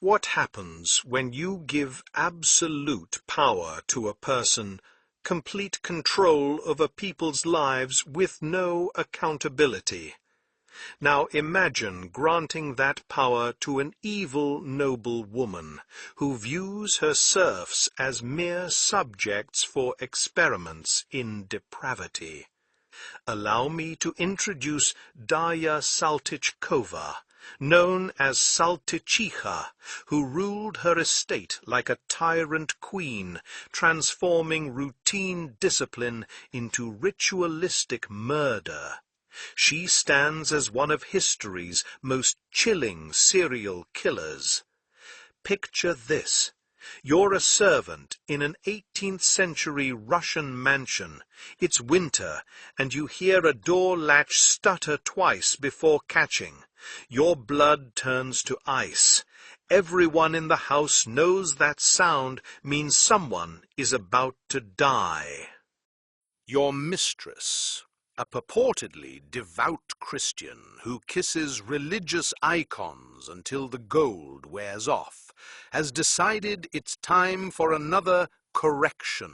What happens when you give absolute power to a person, complete control over people's lives with no accountability? Now imagine granting that power to an evil noblewoman who views her serfs as mere subjects for experiments in depravity. Allow me to introduce Darya Saltykova, known as Saltychikha, who ruled her estate like a tyrant queen, transforming routine discipline into ritualistic murder. She stands as one of history's most chilling serial killers. Picture this. You're a servant in an 18th century Russian mansion. It's winter, and you hear a door latch stutter twice before catching. Your blood turns to ice. Everyone in the house knows that sound means someone is about to die. Your mistress, a purportedly devout Christian who kisses religious icons until the gold wears off, has decided it's time for another correction.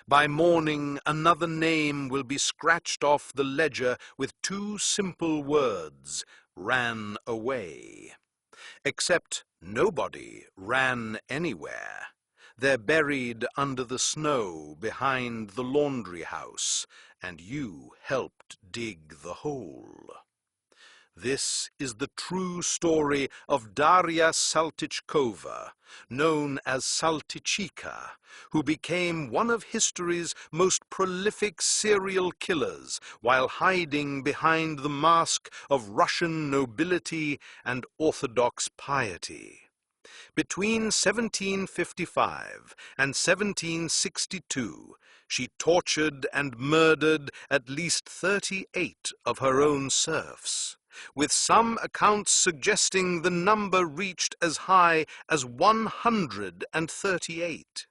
By morning, another name will be scratched off the ledger with two simple words: ran away. Except nobody ran anywhere. They're buried under the snow behind the laundry house, and you helped dig the hole. This is the true story of Darya Saltykova, known as Saltychikha, who became one of history's most prolific serial killers while hiding behind the mask of Russian nobility and Orthodox piety. Between 1755 and 1762, she tortured and murdered at least 38 of her own serfs, with some accounts suggesting the number reached as high as 138.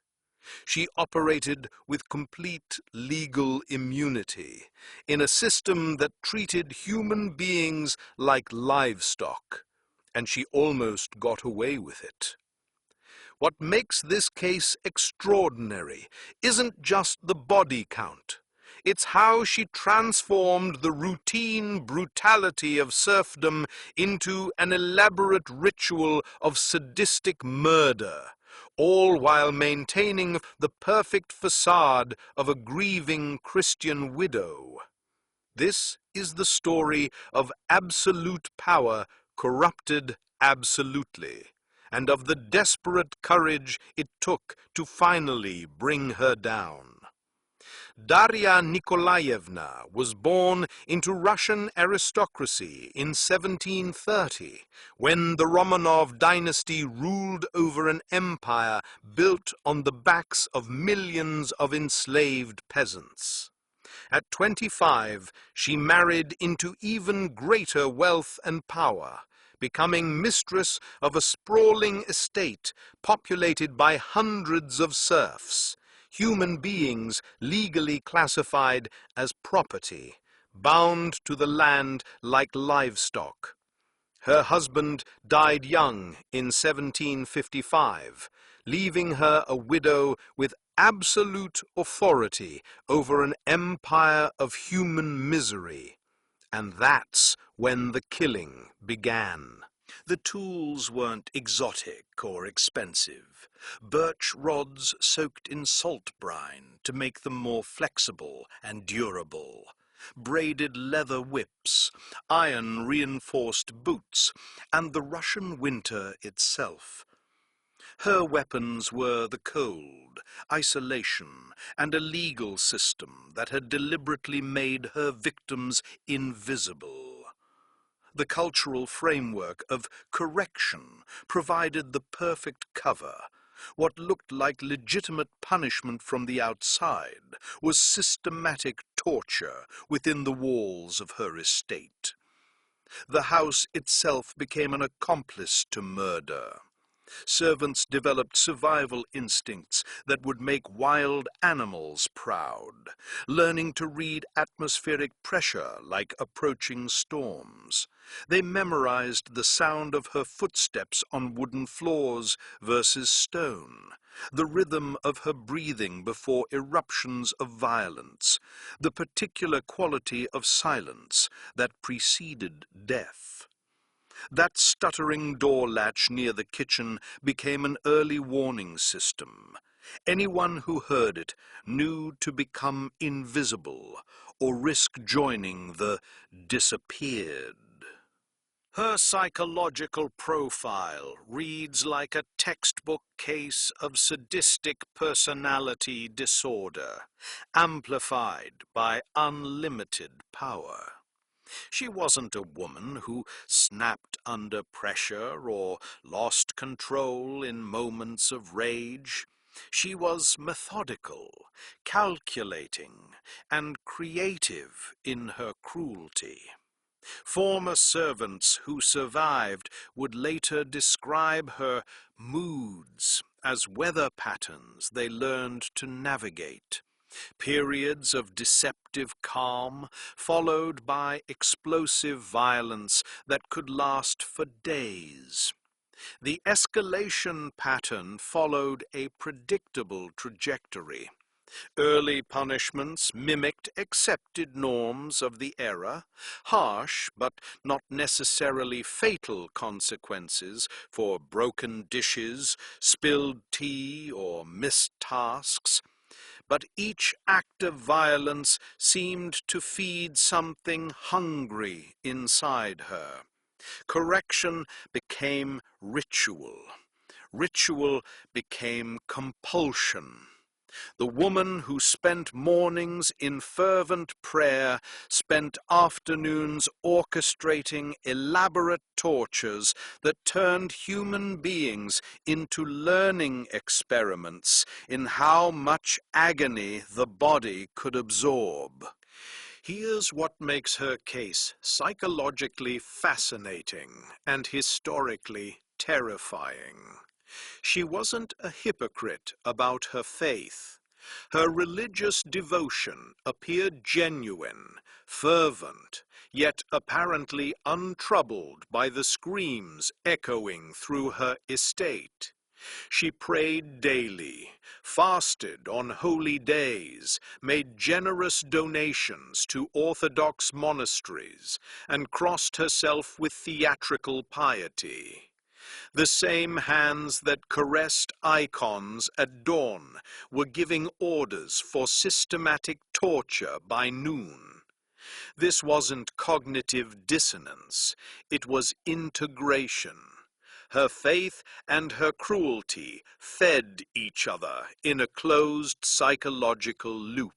She operated with complete legal immunity in a system that treated human beings like livestock, and she almost got away with it. What makes this case extraordinary isn't just the body count. It's how she transformed the routine brutality of serfdom into an elaborate ritual of sadistic murder, all while maintaining the perfect facade of a grieving Christian widow. This is the story of absolute power corrupted absolutely, and of the desperate courage it took to finally bring her down. Darya Nikolaevna was born into Russian aristocracy in 1730, when the Romanov dynasty ruled over an empire built on the backs of millions of enslaved peasants. At 25, she married into even greater wealth and power, becoming mistress of a sprawling estate populated by hundreds of serfs, human beings legally classified as property, bound to the land like livestock. Her husband died young in 1755, leaving her a widow with absolute authority over an empire of human misery. And that's when the killing began. The tools weren't exotic or expensive. Birch rods soaked in salt brine to make them more flexible and durable. Braided leather whips, iron-reinforced boots, and the Russian winter itself. Her weapons were the cold, isolation, and a legal system that had deliberately made her victims invisible. The cultural framework of correction provided the perfect cover. What looked like legitimate punishment from the outside was systematic torture within the walls of her estate. The house itself became an accomplice to murder. Servants developed survival instincts that would make wild animals proud, learning to read atmospheric pressure like approaching storms. They memorized the sound of her footsteps on wooden floors versus stone, the rhythm of her breathing before eruptions of violence, the particular quality of silence that preceded death. That stuttering door latch near the kitchen became an early warning system. Anyone who heard it knew to become invisible or risk joining the disappeared. Her psychological profile reads like a textbook case of sadistic personality disorder, amplified by unlimited power. She wasn't a woman who snapped under pressure or lost control in moments of rage. She was methodical, calculating, and creative in her cruelty. Former servants who survived would later describe her moods as weather patterns they learned to navigate. Periods of deceptive calm, followed by explosive violence that could last for days. The escalation pattern followed a predictable trajectory. Early punishments mimicked accepted norms of the era, harsh but not necessarily fatal consequences for broken dishes, spilled tea, or missed tasks. But each act of violence seemed to feed something hungry inside her. Correction became ritual. Ritual became compulsion. The woman who spent mornings in fervent prayer spent afternoons orchestrating elaborate tortures that turned human beings into learning experiments in how much agony the body could absorb. Here's what makes her case psychologically fascinating and historically terrifying. She wasn't a hypocrite about her faith. Her religious devotion appeared genuine, fervent, yet apparently untroubled by the screams echoing through her estate. She prayed daily, fasted on holy days, made generous donations to Orthodox monasteries, and crossed herself with theatrical piety. The same hands that caressed icons at dawn were giving orders for systematic torture by noon. This wasn't cognitive dissonance, it was integration. Her faith and her cruelty fed each other in a closed psychological loop.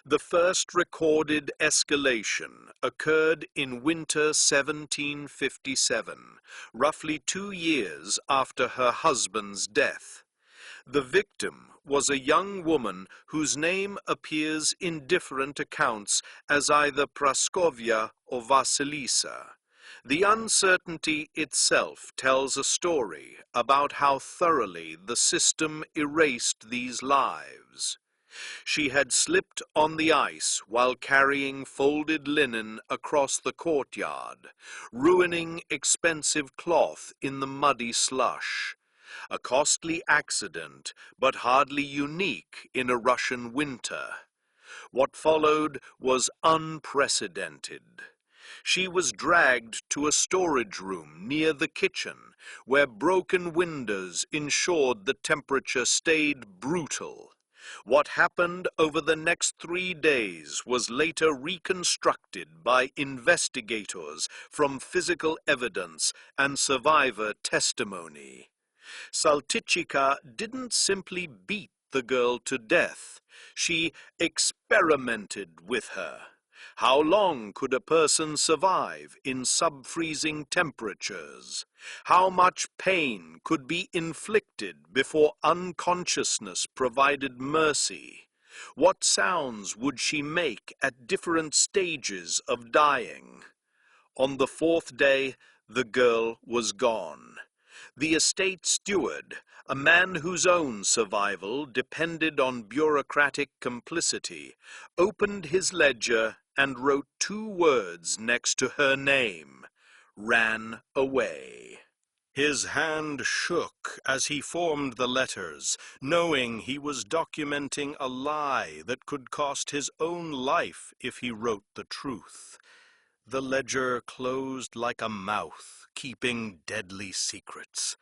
The first recorded escalation occurred in winter 1757, roughly 2 years after her husband's death. The victim was a young woman whose name appears in different accounts as either Praskovia or Vasilisa. The uncertainty itself tells a story about how thoroughly the system erased these lives. She had slipped on the ice while carrying folded linen across the courtyard, ruining expensive cloth in the muddy slush. A costly accident, but hardly unique in a Russian winter. What followed was unprecedented. She was dragged to a storage room near the kitchen, where broken windows ensured the temperature stayed brutal. What happened over the next 3 days was later reconstructed by investigators from physical evidence and survivor testimony. Saltychikha didn't simply beat the girl to death. She experimented with her. How long could a person survive in sub-freezing temperatures? How much pain could be inflicted before unconsciousness provided mercy? What sounds would she make at different stages of dying? On the 4th day, the girl was gone. The estate steward, a man whose own survival depended on bureaucratic complicity, opened his ledger and wrote 2 words next to her name: ran away. His hand shook as he formed the letters, knowing he was documenting a lie that could cost his own life if he wrote the truth. The ledger closed like a mouth, keeping deadly secrets.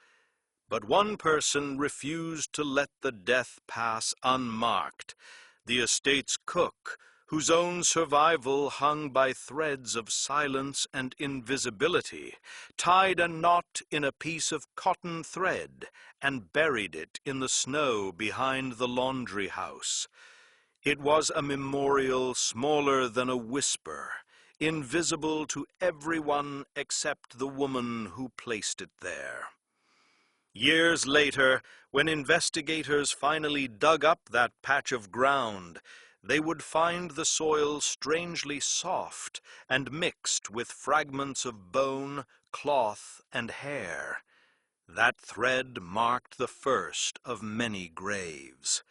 But one person refused to let the death pass unmarked: the estate's cook, whose own survival hung by threads of silence and invisibility, tied a knot in a piece of cotton thread and buried it in the snow behind the laundry house. It was a memorial smaller than a whisper, invisible to everyone except the woman who placed it there. Years later, when investigators finally dug up that patch of ground, they would find the soil strangely soft and mixed with fragments of bone, cloth, and hair. That thread marked the first of many graves.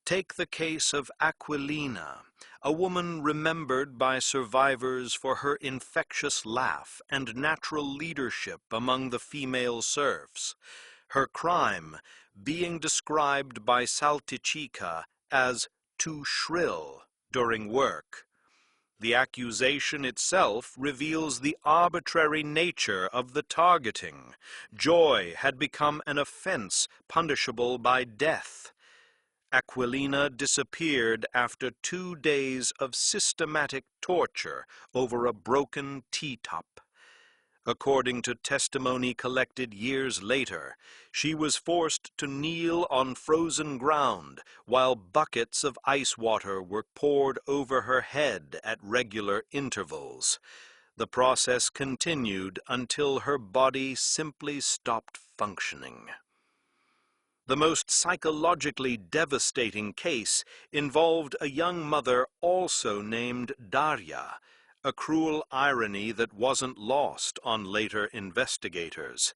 Take the case of Aquilina, a woman remembered by survivors for her infectious laugh and natural leadership among the female serfs, her crime being described by Saltychikha as too shrill during work. The accusation itself reveals the arbitrary nature of the targeting. Joy had become an offense punishable by death. Aquilina disappeared after 2 days of systematic torture over a broken teacup. According to testimony collected years later, she was forced to kneel on frozen ground while buckets of ice water were poured over her head at regular intervals. The process continued until her body simply stopped functioning. The most psychologically devastating case involved a young mother also named Darya, a cruel irony that wasn't lost on later investigators.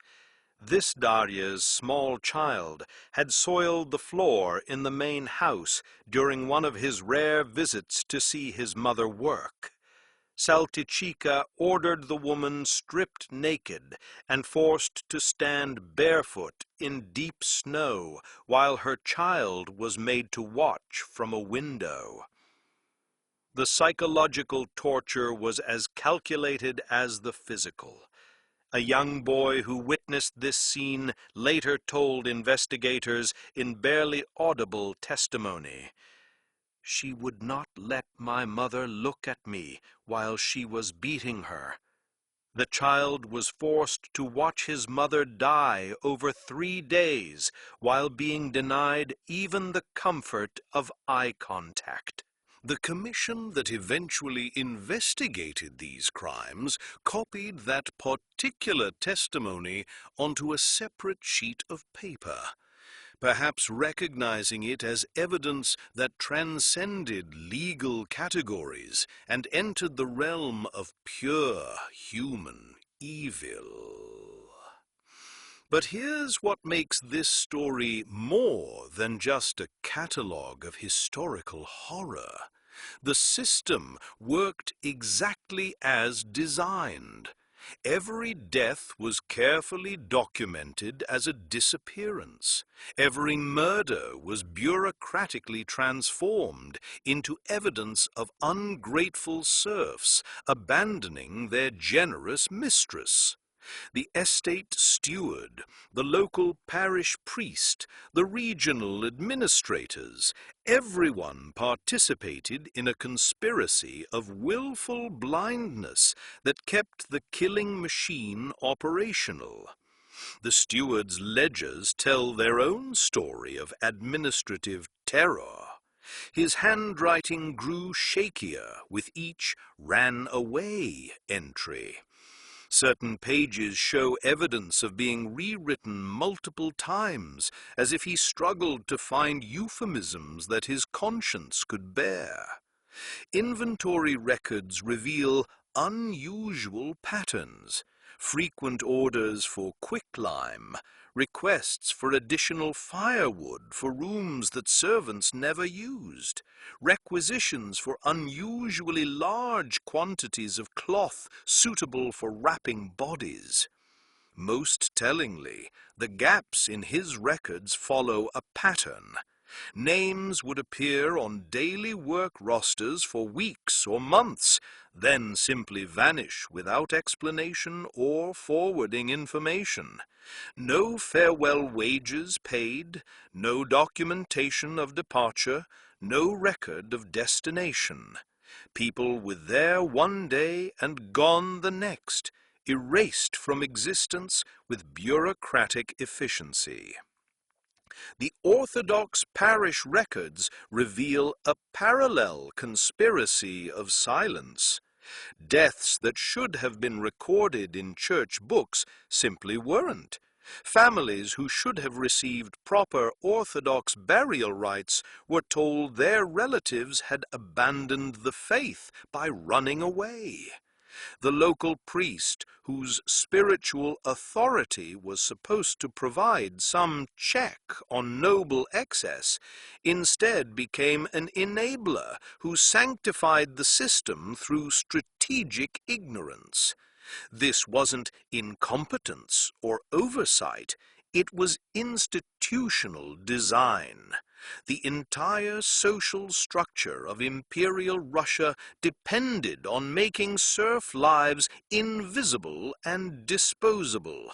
This Darya's small child had soiled the floor in the main house during one of his rare visits to see his mother work. Saltychikha ordered the woman stripped naked and forced to stand barefoot in deep snow while her child was made to watch from a window. The psychological torture was as calculated as the physical. A young boy who witnessed this scene later told investigators in barely audible testimony, "She would not let my mother look at me while she was beating her." The child was forced to watch his mother die over 3 days while being denied even the comfort of eye contact. The commission that eventually investigated these crimes copied that particular testimony onto a separate sheet of paper, perhaps recognizing it as evidence that transcended legal categories and entered the realm of pure human evil. But here's what makes this story more than just a catalogue of historical horror. The system worked exactly as designed. Every death was carefully documented as a disappearance. Every murder was bureaucratically transformed into evidence of ungrateful serfs abandoning their generous mistress. The estate steward, the local parish priest, the regional administrators, everyone participated in a conspiracy of willful blindness that kept the killing machine operational. The steward's ledgers tell their own story of administrative terror. His handwriting grew shakier with each "ran away" entry. Certain pages show evidence of being rewritten multiple times, as if he struggled to find euphemisms that his conscience could bear. Inventory records reveal unusual patterns. frequent orders for quicklime, requests for additional firewood for rooms that servants never used, requisitions for unusually large quantities of cloth suitable for wrapping bodies. Most tellingly, the gaps in his records follow a pattern. Names would appear on daily work rosters for weeks or months, then simply vanish without explanation or forwarding information. No farewell wages paid, no documentation of departure, no record of destination. People were there one day and gone the next, erased from existence with bureaucratic efficiency. The Orthodox parish records reveal a parallel conspiracy of silence. Deaths that should have been recorded in church books simply weren't. Families who should have received proper Orthodox burial rites were told their relatives had abandoned the faith by running away. The local priest, whose spiritual authority was supposed to provide some check on noble excess, instead became an enabler who sanctified the system through strategic ignorance. This wasn't incompetence or oversight, it was institutional design. The entire social structure of Imperial Russia depended on making serf lives invisible and disposable.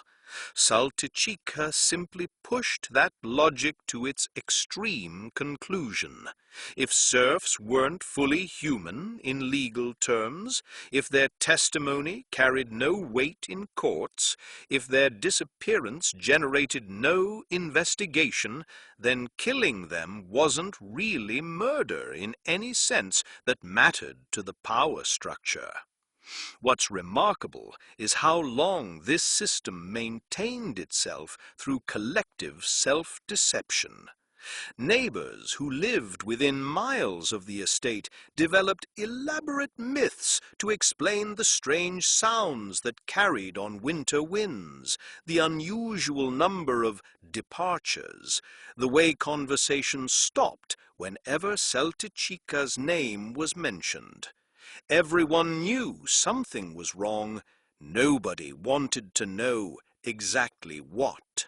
Saltychikha simply pushed that logic to its extreme conclusion. If serfs weren't fully human in legal terms, if their testimony carried no weight in courts, if their disappearance generated no investigation, then killing them wasn't really murder in any sense that mattered to the power structure. What's remarkable is how long this system maintained itself through collective self-deception. Neighbors who lived within miles of the estate developed elaborate myths to explain the strange sounds that carried on winter winds, the unusual number of departures, the way conversation stopped whenever Saltychikha's name was mentioned. Everyone knew something was wrong. Nobody wanted to know exactly what.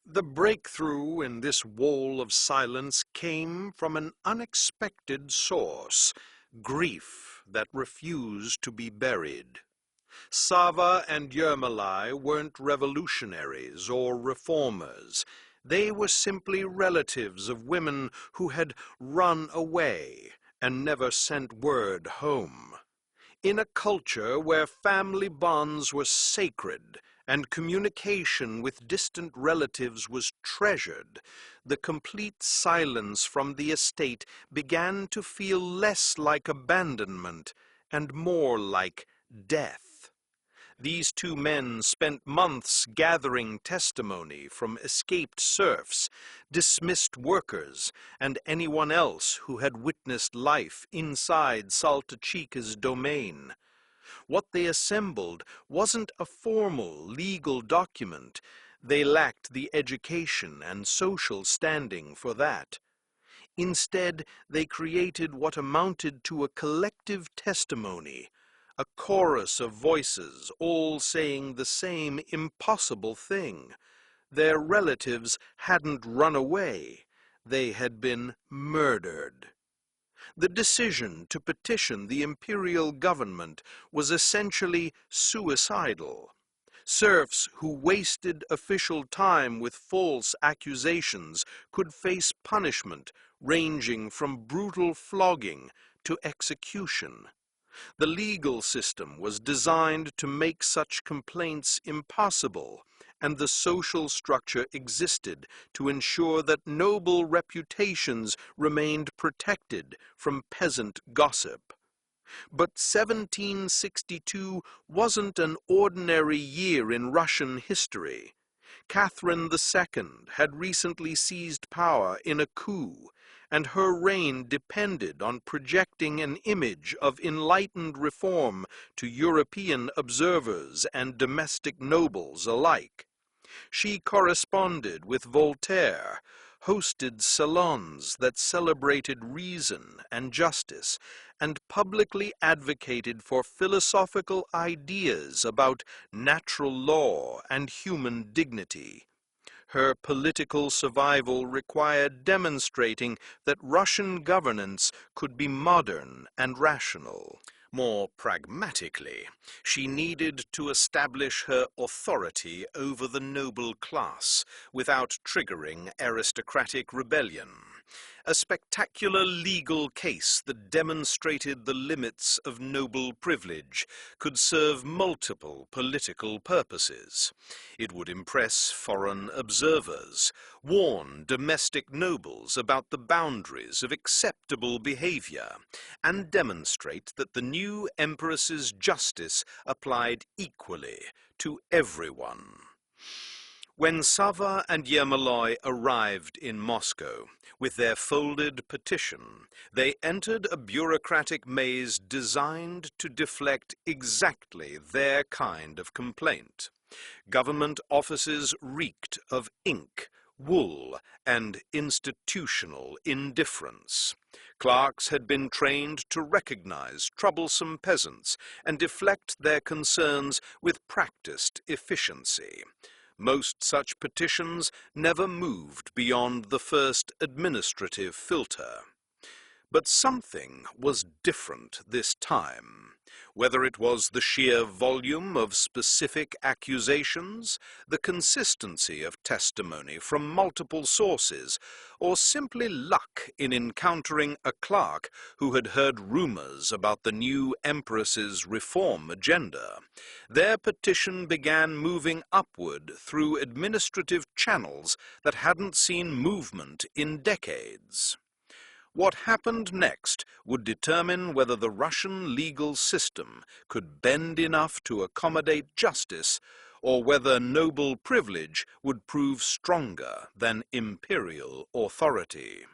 The breakthrough in this wall of silence came from an unexpected source, grief that refused to be buried. Sava and Yermolai weren't revolutionaries or reformers. They were simply relatives of women who had run away and never sent word home. In a culture where family bonds were sacred and communication with distant relatives was treasured, the complete silence from the estate began to feel less like abandonment and more like death. These two men spent months gathering testimony from escaped serfs, dismissed workers, and anyone else who had witnessed life inside Saltychikha's domain. What they assembled wasn't a formal legal document. They lacked the education and social standing for that. Instead, they created what amounted to a collective testimony, a chorus of voices all saying the same impossible thing. Their relatives hadn't run away. They had been murdered. The decision to petition the imperial government was essentially suicidal. Serfs who wasted official time with false accusations could face punishment ranging from brutal flogging to execution. The legal system was designed to make such complaints impossible, and the social structure existed to ensure that noble reputations remained protected from peasant gossip. But 1762 wasn't an ordinary year in Russian history. Catherine II had recently seized power in a coup, and her reign depended on projecting an image of enlightened reform to European observers and domestic nobles alike. She corresponded with Voltaire, hosted salons that celebrated reason and justice, and publicly advocated for philosophical ideas about natural law and human dignity. Her political survival required demonstrating that Russian governance could be modern and rational. More pragmatically, she needed to establish her authority over the noble class without triggering aristocratic rebellion. A spectacular legal case that demonstrated the limits of noble privilege could serve multiple political purposes. It would impress foreign observers, warn domestic nobles about the boundaries of acceptable behavior, and demonstrate that the new empress's justice applied equally to everyone. When Sava and Yermolai arrived in Moscow with their folded petition, they entered a bureaucratic maze designed to deflect exactly their kind of complaint. Government offices reeked of ink, wool, and institutional indifference. Clerks had been trained to recognize troublesome peasants and deflect their concerns with practiced efficiency. Most such petitions never moved beyond the first administrative filter. But something was different this time. Whether it was the sheer volume of specific accusations, the consistency of testimony from multiple sources, or simply luck in encountering a clerk who had heard rumors about the new empress's reform agenda, their petition began moving upward through administrative channels that hadn't seen movement in decades. What happened next would determine whether the Russian legal system could bend enough to accommodate justice, or whether noble privilege would prove stronger than imperial authority.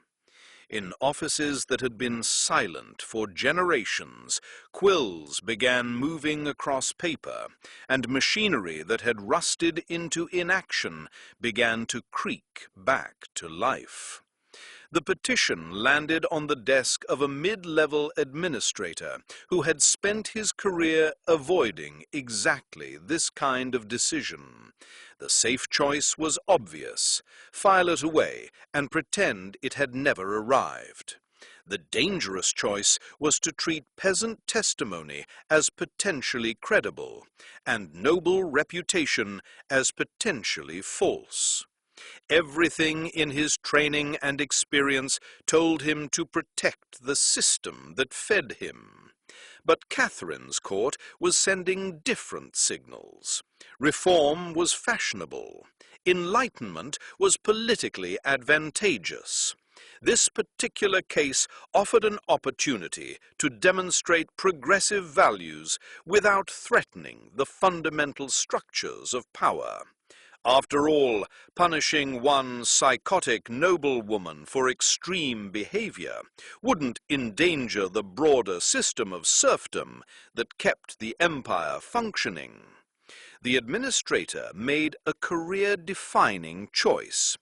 In offices that had been silent for generations, quills began moving across paper, and machinery that had rusted into inaction began to creak back to life. The petition landed on the desk of a mid-level administrator who had spent his career avoiding exactly this kind of decision. The safe choice was obvious: file it away and pretend it had never arrived. The dangerous choice was to treat peasant testimony as potentially credible, and noble reputation as potentially false. Everything in his training and experience told him to protect the system that fed him. But Catherine's court was sending different signals. Reform was fashionable. Enlightenment was politically advantageous. This particular case offered an opportunity to demonstrate progressive values without threatening the fundamental structures of power. After all, punishing one psychotic noblewoman for extreme behavior wouldn't endanger the broader system of serfdom that kept the empire functioning. The administrator made a career-defining choice.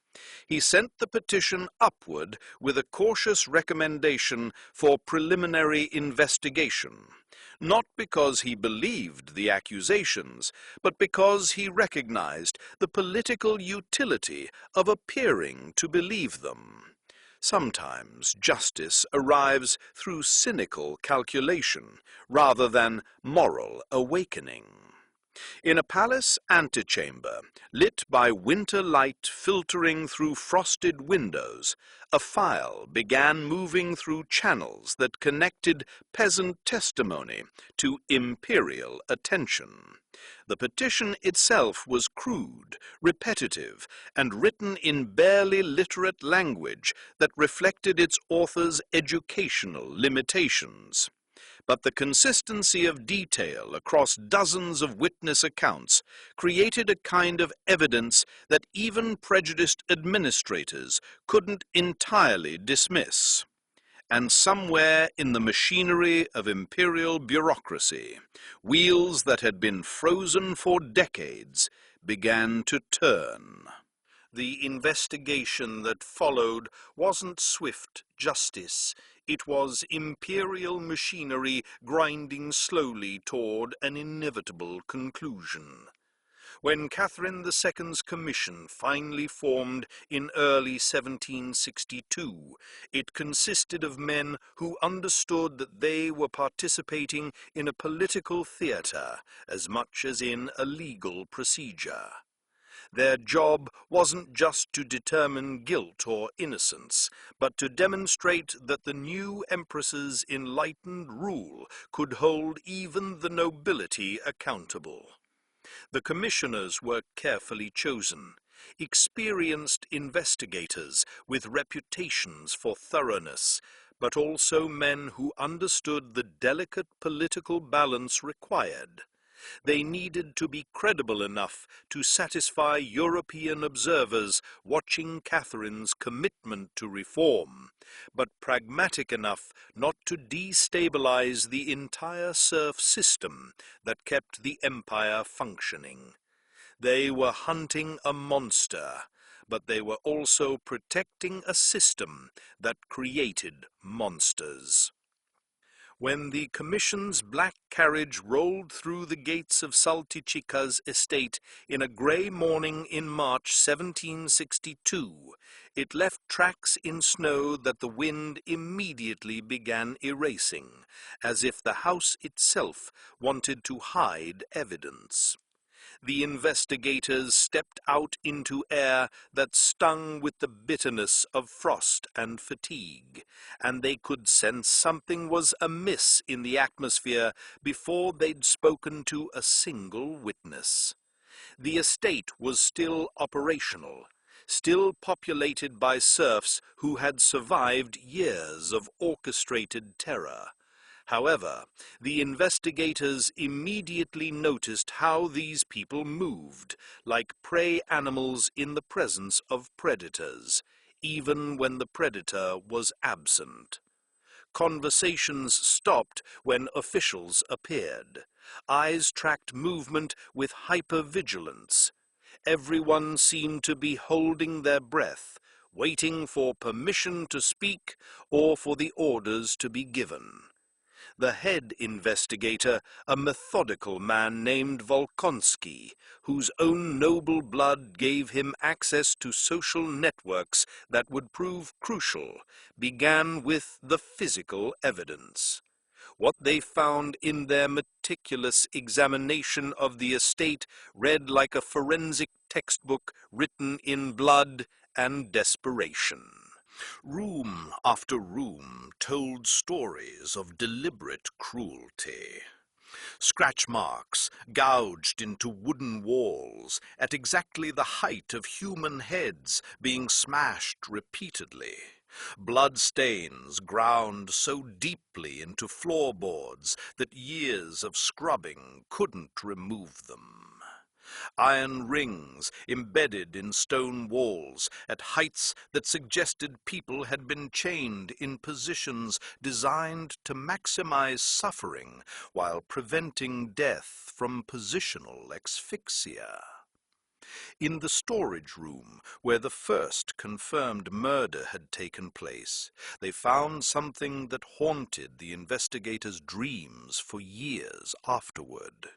He sent the petition upward with a cautious recommendation for preliminary investigation, not because he believed the accusations, but because he recognized the political utility of appearing to believe them. Sometimes justice arrives through cynical calculation rather than moral awakening. In a palace antechamber, lit by winter light filtering through frosted windows, a file began moving through channels that connected peasant testimony to imperial attention. The petition itself was crude, repetitive, and written in barely literate language that reflected its author's educational limitations. But the consistency of detail across dozens of witness accounts created a kind of evidence that even prejudiced administrators couldn't entirely dismiss. And somewhere in the machinery of imperial bureaucracy, wheels that had been frozen for decades began to turn. The investigation that followed wasn't swift justice. It was imperial machinery grinding slowly toward an inevitable conclusion. When Catherine II's commission finally formed in early 1762, it consisted of men who understood that they were participating in a political theatre as much as in a legal procedure. Their job wasn't just to determine guilt or innocence, but to demonstrate that the new empress's enlightened rule could hold even the nobility accountable. The commissioners were carefully chosen, experienced investigators with reputations for thoroughness, but also men who understood the delicate political balance required. They needed to be credible enough to satisfy European observers watching Catherine's commitment to reform, but pragmatic enough not to destabilize the entire serf system that kept the empire functioning. They were hunting a monster, but they were also protecting a system that created monsters. When the commission's black carriage rolled through the gates of Saltychikha's estate in a grey morning in March 1762, it left tracks in snow that the wind immediately began erasing, as if the house itself wanted to hide evidence. The investigators stepped out into air that stung with the bitterness of frost and fatigue, and they could sense something was amiss in the atmosphere before they'd spoken to a single witness. The estate was still operational, still populated by serfs who had survived years of orchestrated terror. However, the investigators immediately noticed how these people moved, like prey animals in the presence of predators, even when the predator was absent. Conversations stopped when officials appeared. Eyes tracked movement with hypervigilance. Everyone seemed to be holding their breath, waiting for permission to speak or for the orders to be given. The head investigator, a methodical man named Volkonsky, whose own noble blood gave him access to social networks that would prove crucial, began with the physical evidence. What they found in their meticulous examination of the estate read like a forensic textbook written in blood and desperation. Room after room told stories of deliberate cruelty. Scratch marks gouged into wooden walls at exactly the height of human heads being smashed repeatedly. Blood stains ground so deeply into floorboards that years of scrubbing couldn't remove them. Iron rings embedded in stone walls at heights that suggested people had been chained in positions designed to maximize suffering while preventing death from positional asphyxia. In the storage room, where the first confirmed murder had taken place, they found something that haunted the investigators' dreams for years afterward.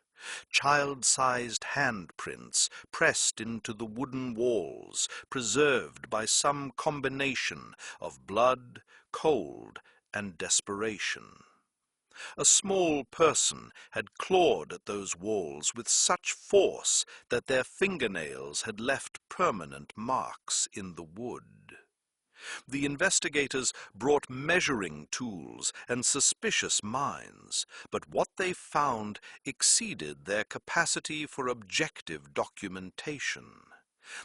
Child-sized handprints pressed into the wooden walls, preserved by some combination of blood, cold, and desperation. A small person had clawed at those walls with such force that their fingernails had left permanent marks in the wood. The investigators brought measuring tools and suspicious minds, but what they found exceeded their capacity for objective documentation.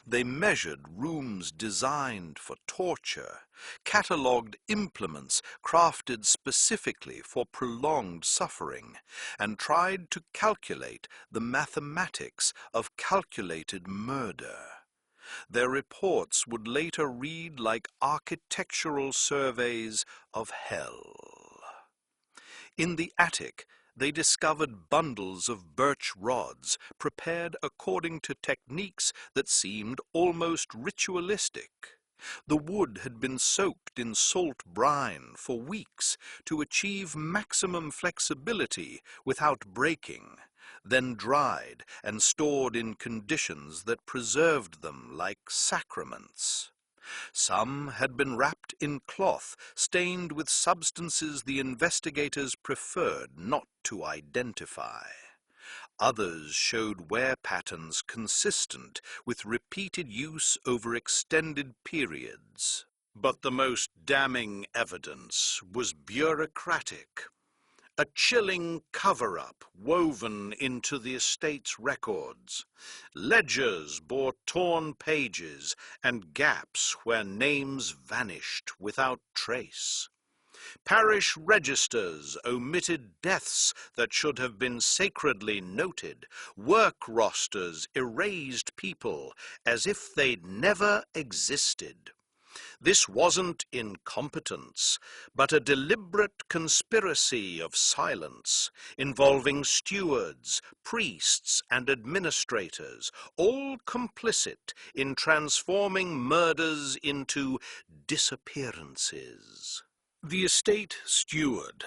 They measured rooms designed for torture, catalogued implements crafted specifically for prolonged suffering, and tried to calculate the mathematics of calculated murder. Their reports would later read like architectural surveys of hell. In the attic, they discovered bundles of birch rods prepared according to techniques that seemed almost ritualistic. The wood had been soaked in salt brine for weeks to achieve maximum flexibility without breaking, then dried and stored in conditions that preserved them like sacraments. Some had been wrapped in cloth stained with substances the investigators preferred not to identify. Others showed wear patterns consistent with repeated use over extended periods. But the most damning evidence was bureaucratic. A chilling cover-up woven into the estate's records. Ledgers bore torn pages and gaps where names vanished without trace. Parish registers omitted deaths that should have been sacredly noted. Work rosters erased people as if they'd never existed. This wasn't incompetence, but a deliberate conspiracy of silence involving stewards, priests, and administrators, all complicit in transforming murders into disappearances. The estate steward,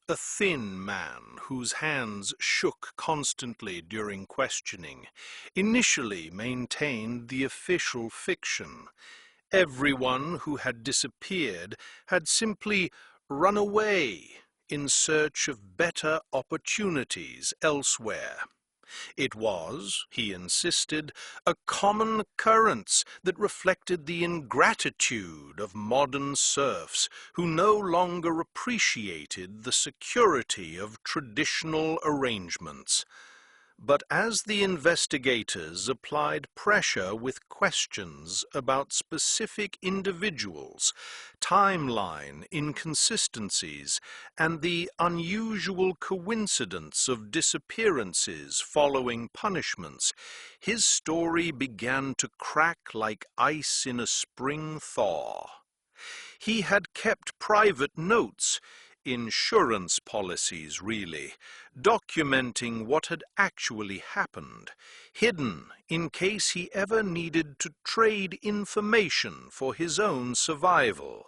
a thin man whose hands shook constantly during questioning, initially maintained the official fiction. Everyone who had disappeared had simply run away in search of better opportunities elsewhere. It was, he insisted, a common occurrence that reflected the ingratitude of modern serfs who no longer appreciated the security of traditional arrangements. But as the investigators applied pressure with questions about specific individuals, timeline inconsistencies, and the unusual coincidence of disappearances following punishments, his story began to crack like ice in a spring thaw. He had kept private notes, insurance policies really, documenting what had actually happened, hidden in case he ever needed to trade information for his own survival.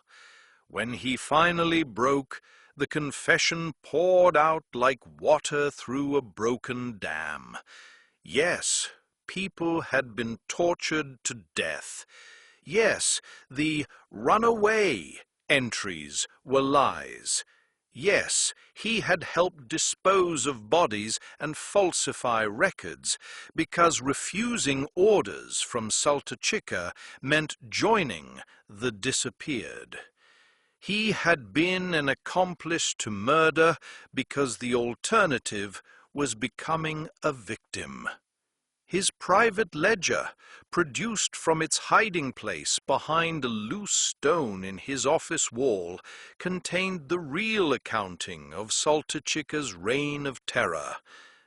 When he finally broke, the confession poured out like water through a broken dam. Yes, people had been tortured to death. Yes, the "run away" entries were lies. Yes, he had helped dispose of bodies and falsify records, because refusing orders from Saltychikha meant joining the disappeared. He had been an accomplice to murder because the alternative was becoming a victim. His private ledger, produced from its hiding place behind a loose stone in his office wall, contained the real accounting of Saltychikha's reign of terror.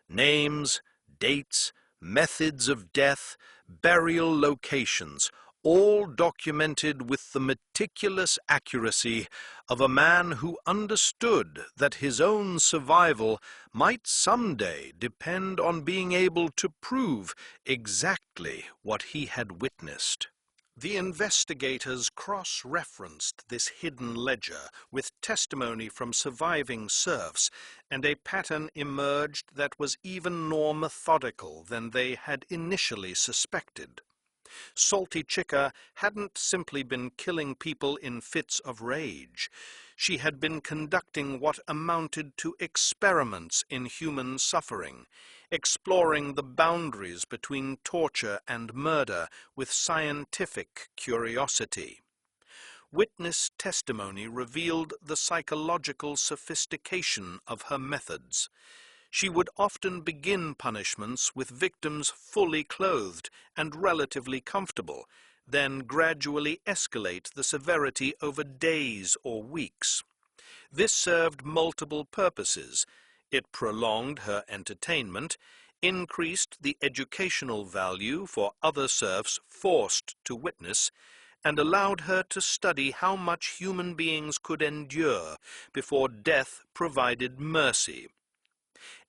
Names, dates, methods of death, burial locations, all documented with the meticulous accuracy of a man who understood that his own survival might someday depend on being able to prove exactly what he had witnessed. The investigators cross-referenced this hidden ledger with testimony from surviving serfs, and a pattern emerged that was even more methodical than they had initially suspected. Saltychikha hadn't simply been killing people in fits of rage. She had been conducting what amounted to experiments in human suffering, exploring the boundaries between torture and murder with scientific curiosity. Witness testimony revealed the psychological sophistication of her methods. She would often begin punishments with victims fully clothed and relatively comfortable, then gradually escalate the severity over days or weeks. This served multiple purposes. It prolonged her entertainment, increased the educational value for other serfs forced to witness, and allowed her to study how much human beings could endure before death provided mercy.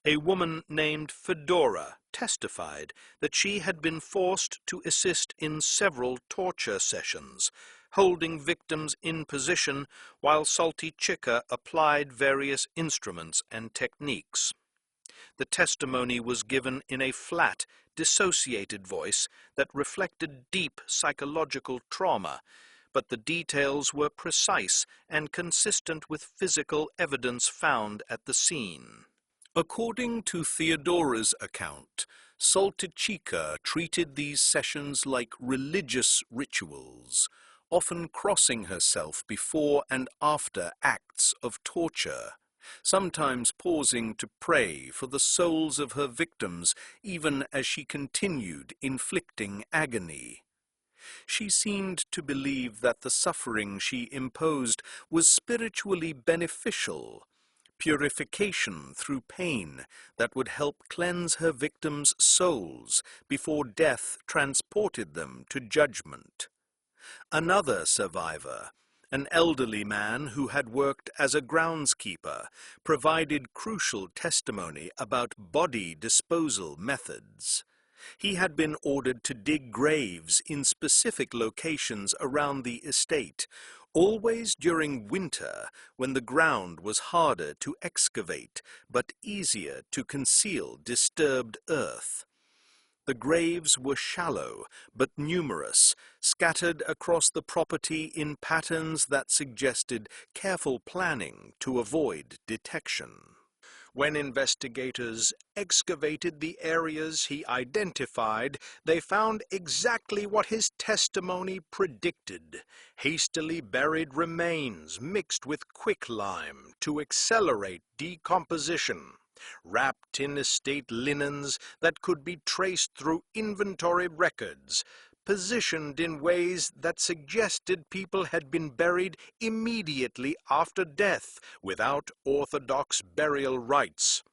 A woman named Fedora testified that she had been forced to assist in several torture sessions, holding victims in position while Saltychikha applied various instruments and techniques. The testimony was given in a flat, dissociated voice that reflected deep psychological trauma, but the details were precise and consistent with physical evidence found at the scene. According to Theodora's account, Saltychikha treated these sessions like religious rituals, often crossing herself before and after acts of torture, sometimes pausing to pray for the souls of her victims even as she continued inflicting agony. She seemed to believe that the suffering she imposed was spiritually beneficial, purification through pain that would help cleanse her victims' souls before death transported them to judgment. Another survivor, an elderly man who had worked as a groundskeeper, provided crucial testimony about body disposal methods. He had been ordered to dig graves in specific locations around the estate, always during winter when the ground was harder to excavate but easier to conceal disturbed earth. The graves were shallow but numerous, scattered across the property in patterns that suggested careful planning to avoid detection. When investigators excavated the areas he identified, they found exactly what his testimony predicted: hastily buried remains mixed with quicklime to accelerate decomposition, wrapped in estate linens that could be traced through inventory records, positioned in ways that suggested people had been buried immediately after death without orthodox burial rites.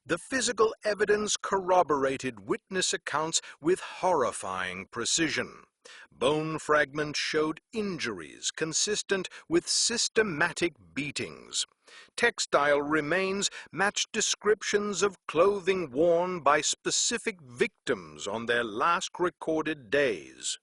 The physical evidence corroborated witness accounts with horrifying precision. Bone fragments showed injuries consistent with systematic beatings. Textile remains matched descriptions of clothing worn by specific victims on their last recorded days.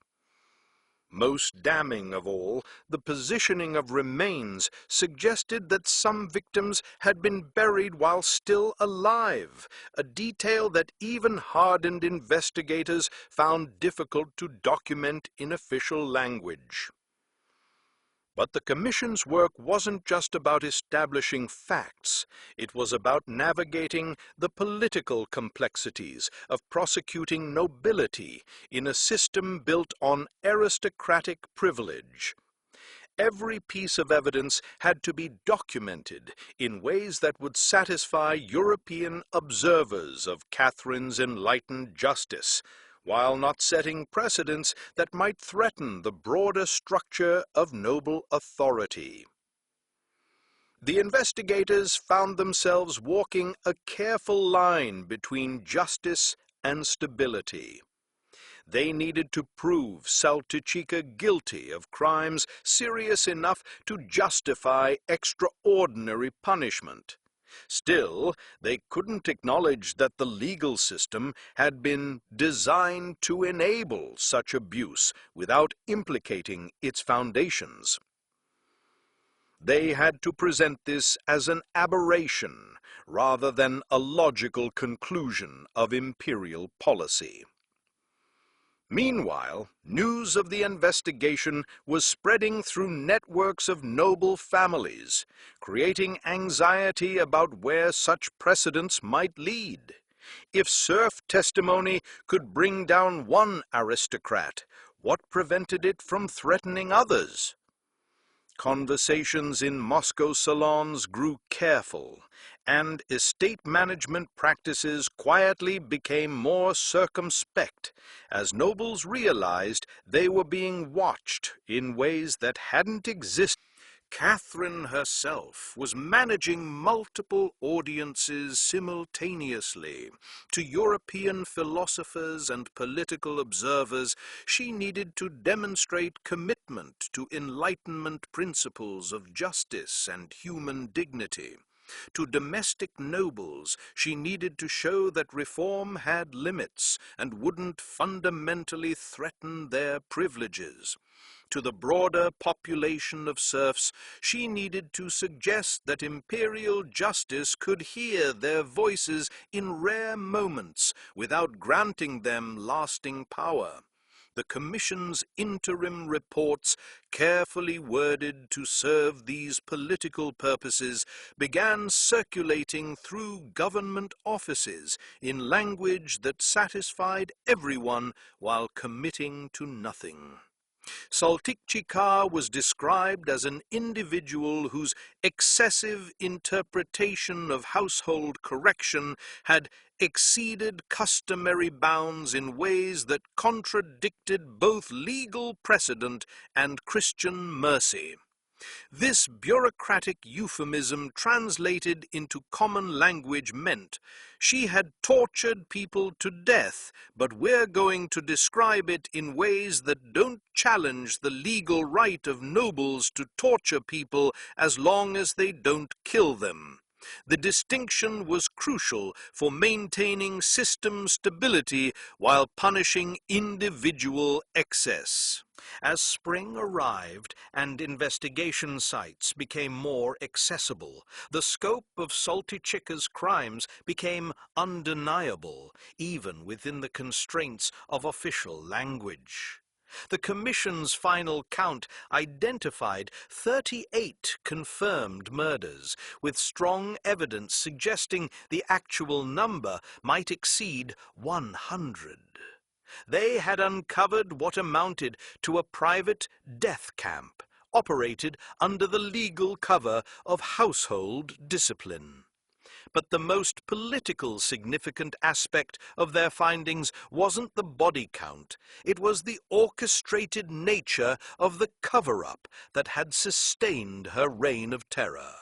Most damning of all, the positioning of remains suggested that some victims had been buried while still alive, a detail that even hardened investigators found difficult to document in official language. But the Commission's work wasn't just about establishing facts. It was about navigating the political complexities of prosecuting nobility in a system built on aristocratic privilege. Every piece of evidence had to be documented in ways that would satisfy European observers of Catherine's enlightened justice, while not setting precedents that might threaten the broader structure of noble authority. The investigators found themselves walking a careful line between justice and stability. They needed to prove Saltychikha guilty of crimes serious enough to justify extraordinary punishment. Still, they couldn't acknowledge that the legal system had been designed to enable such abuse without implicating its foundations. They had to present this as an aberration rather than a logical conclusion of imperial policy. Meanwhile, news of the investigation was spreading through networks of noble families, creating anxiety about where such precedents might lead. If serf testimony could bring down one aristocrat, what prevented it from threatening others? Conversations in Moscow salons grew careful, and estate management practices quietly became more circumspect as nobles realized they were being watched in ways that hadn't existed. Catherine herself was managing multiple audiences simultaneously. To European philosophers and political observers, she needed to demonstrate commitment to Enlightenment principles of justice and human dignity. To domestic nobles, she needed to show that reform had limits and wouldn't fundamentally threaten their privileges. To the broader population of serfs, she needed to suggest that imperial justice could hear their voices in rare moments without granting them lasting power. The Commission's interim reports, carefully worded to serve these political purposes, began circulating through government offices in language that satisfied everyone while committing to nothing. Saltychikha was described as an individual whose excessive interpretation of household correction had exceeded customary bounds in ways that contradicted both legal precedent and Christian mercy. This bureaucratic euphemism translated into common language meant she had tortured people to death, but we're going to describe it in ways that don't challenge the legal right of nobles to torture people as long as they don't kill them. The distinction was crucial for maintaining system stability while punishing individual excess. As spring arrived and investigation sites became more accessible, the scope of Saltychikha's crimes became undeniable, even within the constraints of official language. The Commission's final count identified 38 confirmed murders, with strong evidence suggesting the actual number might exceed 100. They had uncovered what amounted to a private death camp, operated under the legal cover of household discipline. But the most political significant aspect of their findings wasn't the body count. It was the orchestrated nature of the cover-up that had sustained her reign of terror.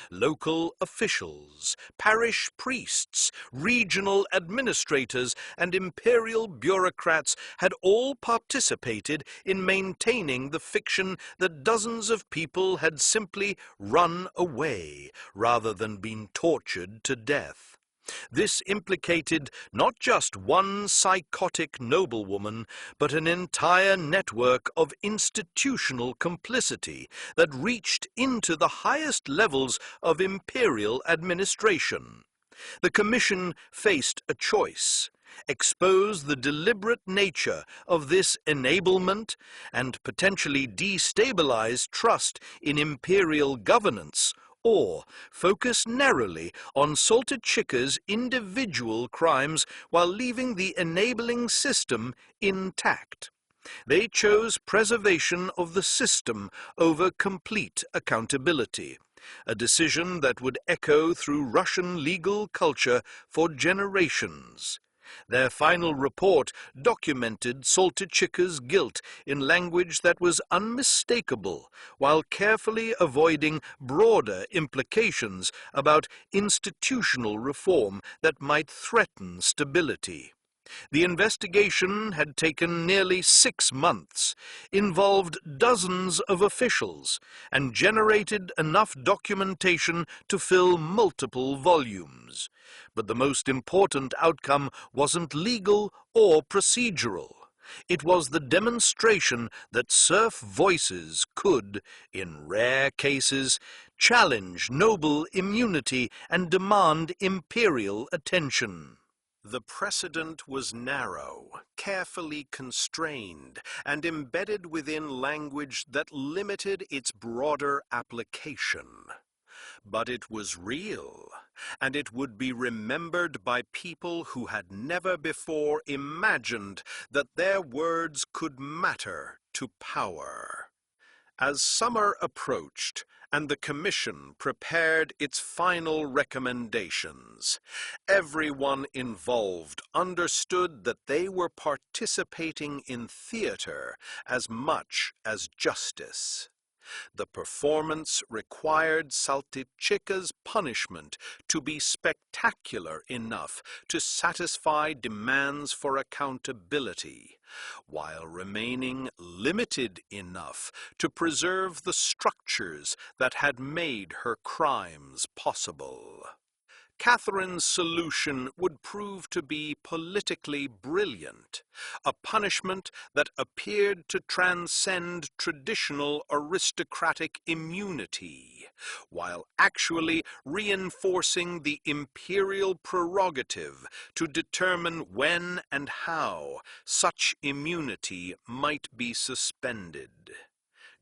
Local officials, parish priests, regional administrators, and imperial bureaucrats had all participated in maintaining the fiction that dozens of people had simply run away rather than been tortured to death. This implicated not just one psychotic noblewoman, but an entire network of institutional complicity that reached into the highest levels of imperial administration. The Commission faced a choice: expose the deliberate nature of this enablement and potentially destabilize trust in imperial governance, or focus narrowly on Saltychikha's individual crimes while leaving the enabling system intact. They chose preservation of the system over complete accountability, a decision that would echo through Russian legal culture for generations. Their final report documented Saltychikha's guilt in language that was unmistakable, while carefully avoiding broader implications about institutional reform that might threaten stability. The investigation had taken nearly 6 months, involved dozens of officials, and generated enough documentation to fill multiple volumes. But the most important outcome wasn't legal or procedural. It was the demonstration that serf voices could, in rare cases, challenge noble immunity and demand imperial attention. The precedent was narrow, carefully constrained, and embedded within language that limited its broader application. But it was real, and it would be remembered by people who had never before imagined that their words could matter to power. As summer approached and the commission prepared its final recommendations, everyone involved understood that they were participating in theater as much as justice. The performance required Saltychikha's punishment to be spectacular enough to satisfy demands for accountability, while remaining limited enough to preserve the structures that had made her crimes possible. Catherine's solution would prove to be politically brilliant, a punishment that appeared to transcend traditional aristocratic immunity, while actually reinforcing the imperial prerogative to determine when and how such immunity might be suspended.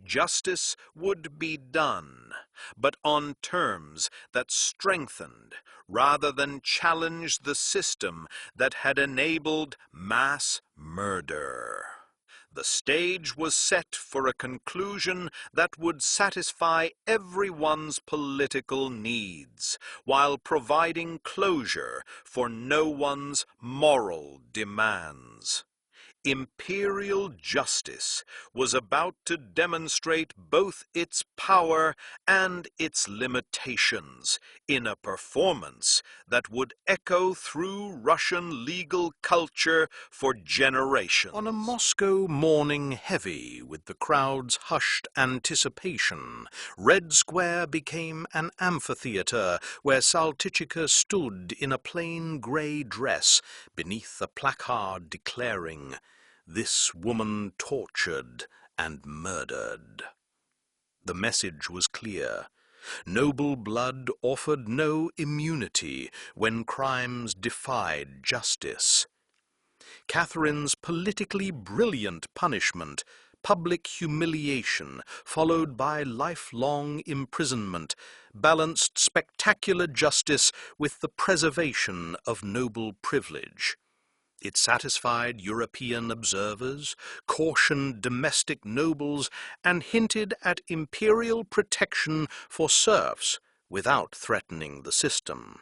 Justice would be done, but on terms that strengthened rather than challenged the system that had enabled mass murder. The stage was set for a conclusion that would satisfy everyone's political needs, while providing closure for no one's moral demands. Imperial justice was about to demonstrate both its power and its limitations in a performance that would echo through Russian legal culture for generations. On a Moscow morning heavy with the crowd's hushed anticipation, Red Square became an amphitheater where Saltychikha stood in a plain grey dress beneath a placard declaring, "This woman tortured and murdered." The message was clear. Noble blood offered no immunity when crimes defied justice. Catherine's politically brilliant punishment, public humiliation followed by lifelong imprisonment, balanced spectacular justice with the preservation of noble privilege. It satisfied European observers, cautioned domestic nobles, and hinted at imperial protection for serfs without threatening the system.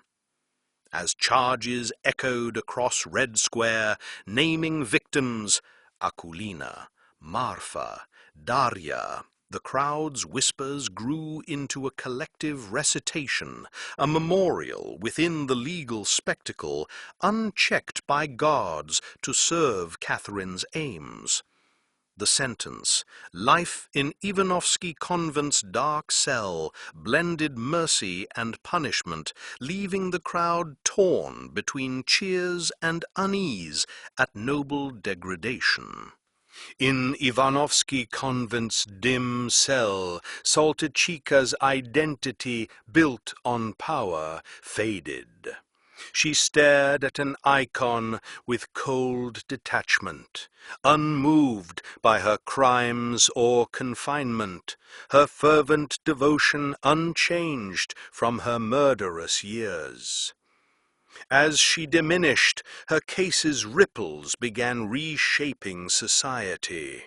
As charges echoed across Red Square, naming victims Akulina, Marfa, Darya, the crowd's whispers grew into a collective recitation, a memorial within the legal spectacle, unchecked by guards to serve Catherine's aims. The sentence, life in Ivanovsky Convent's dark cell, blended mercy and punishment, leaving the crowd torn between cheers and unease at noble degradation. In Ivanovsky Convent's dim cell, Saltychikha's identity, built on power, faded. She stared at an icon with cold detachment, unmoved by her crimes or confinement, her fervent devotion unchanged from her murderous years. As she diminished, her case's ripples began reshaping society.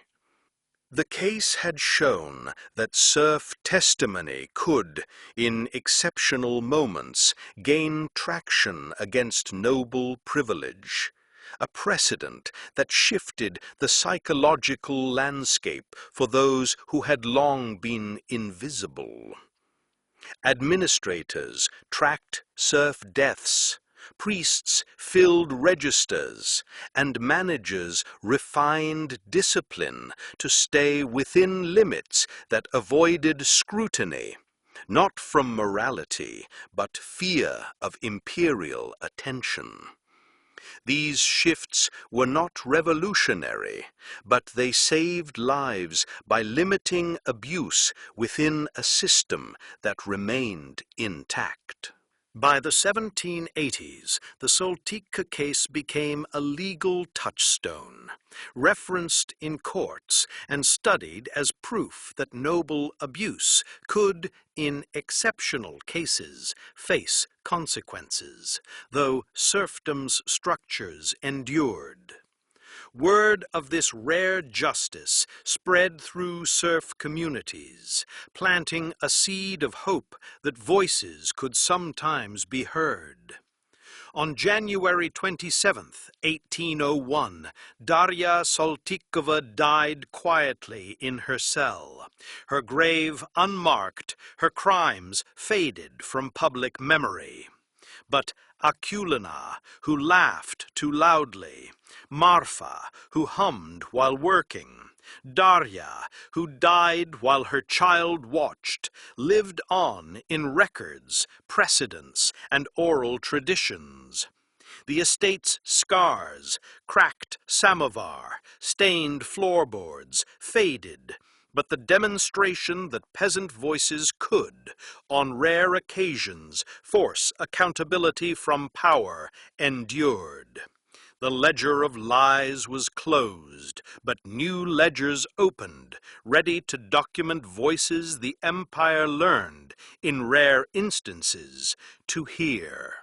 The case had shown that serf testimony could, in exceptional moments, gain traction against noble privilege, a precedent that shifted the psychological landscape for those who had long been invisible. Administrators tracked serf deaths, priests filled registers, and managers refined discipline to stay within limits that avoided scrutiny, not from morality, but fear of imperial attention. These shifts were not revolutionary, but they saved lives by limiting abuse within a system that remained intact. By the 1780s, the Saltychikha case became a legal touchstone, referenced in courts and studied as proof that noble abuse could, in exceptional cases, face consequences, though serfdom's structures endured. Word of this rare justice spread through serf communities, planting a seed of hope that voices could sometimes be heard. On January 27, 1801, Darya Saltykova died quietly in her cell, her grave unmarked, her crimes faded from public memory. But Akulina, who laughed too loudly, Marfa, who hummed while working, Darya, who died while her child watched, lived on in records, precedents, and oral traditions. The estate's scars, cracked samovar, stained floorboards, faded, but the demonstration that peasant voices could, on rare occasions, force accountability from power endured. The ledger of lies was closed, but new ledgers opened, ready to document voices the empire learned, in rare instances, to hear.